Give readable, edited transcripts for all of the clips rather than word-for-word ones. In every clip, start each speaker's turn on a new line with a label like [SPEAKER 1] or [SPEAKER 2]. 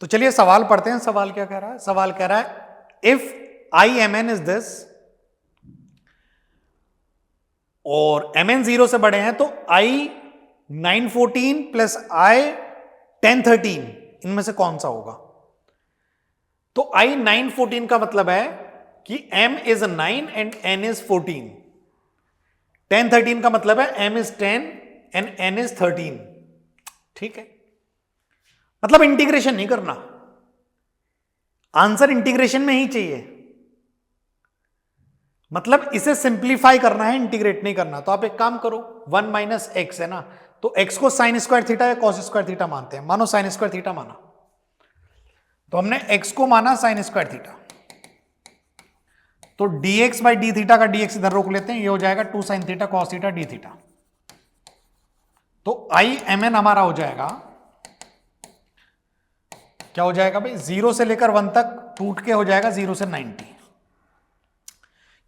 [SPEAKER 1] तो चलिए सवाल पढ़ते हैं। सवाल क्या कह रहा है? सवाल कह रहा है if I M N is this और एम एन 0 से बड़े हैं तो आई 914 प्लस आई 1013 इनमें से कौन सा होगा? तो आई 914 का मतलब है कि m is 9 and n is 14। 1013 का मतलब है m is 10 and n is 13। ठीक है, मतलब इंटीग्रेशन नहीं करना, आंसर इंटीग्रेशन में ही चाहिए, मतलब इसे सिंप्लीफाई करना है, इंटीग्रेट नहीं करना। तो आप एक काम करो, 1 माइनस एक्स है ना, तो x को साइन स्क्वायर थीटा या कॉस स्क्वायर थीटा मानते हैं। मानो साइन स्क्वायर थीटा माना, तो हमने x को माना साइन स्क्वायर थीटा, तो dx बाई डी थीटा का dx इधर रोक लेते हैं, ये हो जाएगा 2 sine theta cos theta D theta. तो आई एम एन हमारा हो जाएगा, क्या हो जाएगा भाई, 0 से लेकर 1 तक टूट के हो जाएगा 0 से 90,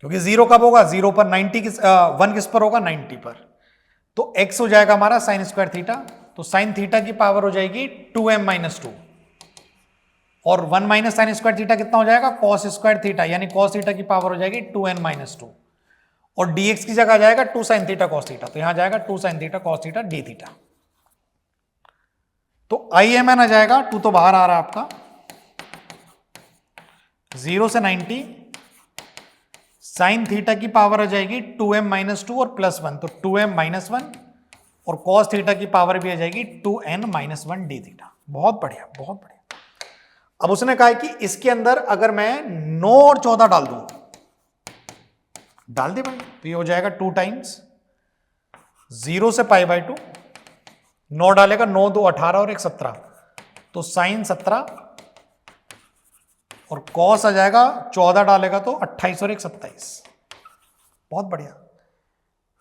[SPEAKER 1] क्योंकि 0 कब होगा, 0 पर 90 1 किस पर होगा, 90 पर। तो x हो जाएगा हमारा साइन स्क्वायर थीटा, तो साइन थीटा की पावर हो जाएगी 2m माइनस 2, और 1 माइनस साइन स्क्वायर थीटा कितना हो जाएगा, कॉस स्क्वायर थीटा, यानी कॉस थीटा की पावर हो जाएगी 2n माइनस 2, और dx की जगह आ जाएगा 2 साइन थीटा कॉस थीटा, तो यहां जाएगा 2 sine theta cos theta D theta. तो आई एम एन आ जाएगा, 2 तो बाहर आ रहा है आपका, 0 से 90 साइन थीटा की पावर आ जाएगी 2m माइनस 2 और प्लस 1, तो 2m माइनस 1, और कॉस थीटा की पावर भी आ जाएगी 2n माइनस 1 डी थीटा। बहुत बढ़िया, बहुत बढ़िया। अब उसने कहा है कि इसके अंदर अगर मैं 9 और 14 डाल दूं, डाल दे भाई, तो ये हो जाएगा 2 टाइम्स 0 से पाई बाई 2, 9 डालेगा, 9 2 18 और 1 17, तो साइन 17, और कॉस आ जाएगा 14 डालेगा तो 28 और 1 27। बहुत बढ़िया।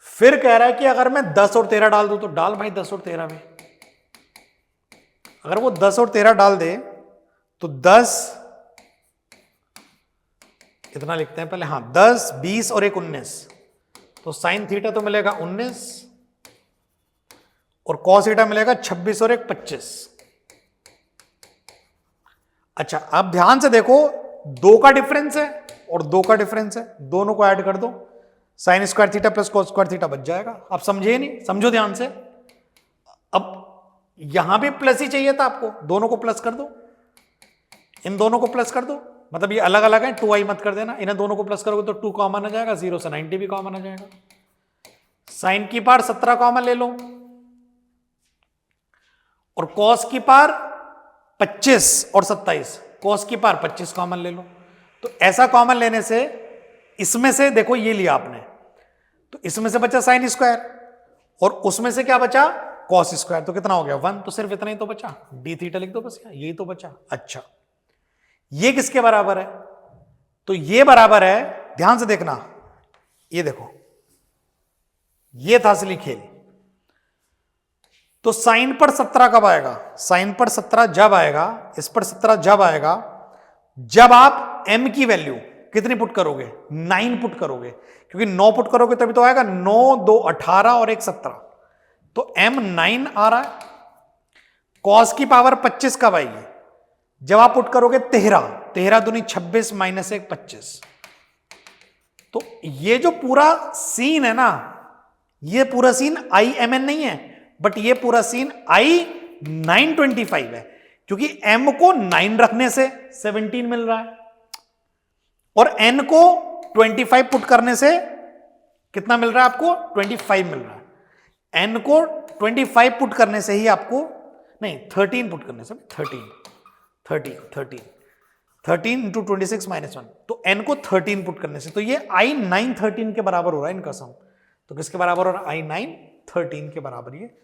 [SPEAKER 1] फिर कह रहा है कि अगर मैं 10 और 13 डाल दूं, तो डाल भाई 10 और 13 में। अगर वो 10 और 13 डाल दे तो 10, इतना लिखते हैं पहले, हाँ 10 20 और 1 19, तो साइन थीटा तो मिलेगा 19 और कॉस थीटा मिलेगा 26 और 1 25। अच्छा, अब ध्यान से देखो, 2 का डिफरेंस है और 2 का डिफरेंस है, दोनों को ऐड कर दो, sine square theta plus cos square theta बच जाएगा। आप समझे नहीं? समझो ध्यान से। अब यहां भी प्लस ही चाहिए था आपको, दोनों को प्लस कर दो, इन दोनों को प्लस कर दो, मतलब ये अलग अलग है, 2i मत कर देना, इन्हें दोनों को प्लस करोगे तो 2 कॉमन आ जाएगा, 0 से 90 भी कॉमन आ जाएगा। साइन की पार 17 कॉमन ले लो, और कॉस की पार 25 और 27, कॉस की पार 25 कॉमन ले लो। तो ऐसा कॉमन लेने से, इसमें से देखो ये लिया आपने, तो इसमें से बचा साइन स्क्वायर और उसमें से क्या बचा, कॉस स्क्वायर, तो कितना हो गया 1, तो सिर्फ इतना ही तो बचा, डी थीटा लिख दो बस, यही तो बचा। अच्छा, ये किसके बराबर है? तो ये बराबर है, ध्यान से देखना, ये देखो, ये था असली खेल। तो साइन पर 17 कब आएगा, साइन पर 17 जब आएगा, इस पर 17 जब आएगा, जब आप m की वैल्यू कितनी पुट करोगे, 9 पुट करोगे, क्योंकि 9 पुट करोगे तभी तो आएगा, 9 2 18 और 1 17, तो m 9 आ रहा है। कॉस की पावर 25 कब आएगी, जब आप पुट करोगे 13, 13 दूनी 26 माइनस 1 25। तो ये जो पूरा सीन है ना, ये पूरा सीन आई एम एन नहीं है, बट ये पूरा सीन आई 925 है, क्योंकि m को 9 रखने से 17 मिल रहा है और n को 25 पुट करने से कितना मिल रहा है आपको, 25 मिल रहा है। n को 25 पुट करने से ही आपको, नहीं 13 पुट करने से, 13 इंटू 26 माइनस 1, तो n को 13 पुट करने से, तो ये आई 913 के बराबर हो रहा है इनका सम। तो किसके बराबर हो रहा है, आई 913 के बराबर ये